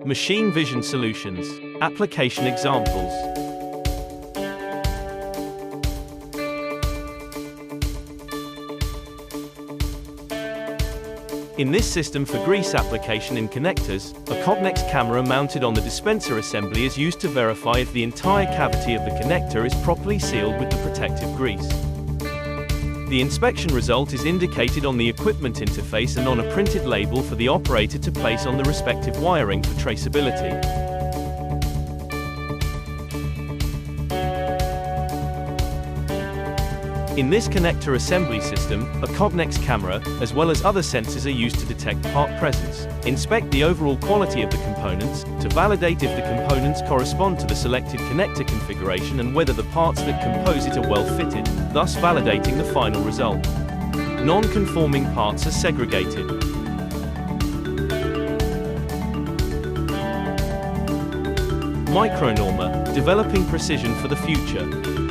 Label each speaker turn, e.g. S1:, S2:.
S1: Machine vision solutions. Application examples. In this system for grease application in connectors, a COGNEX camera mounted on the dispenser assembly is used to verify if the entire cavity of the connector is properly sealed with the protective grease. The inspection result is indicated on the equipment interface and on a printed label for the operator to place on the respective wiring for traceability. In this connector assembly system, a COGNEX camera, as well as other sensors are used to detect part presence, inspect the overall quality of the components, to validate if the components correspond to the selected connector configuration and whether the parts that compose it are well fitted, thus validating the final result. Non-conforming parts are segregated. Micronormer, developing precision for the future.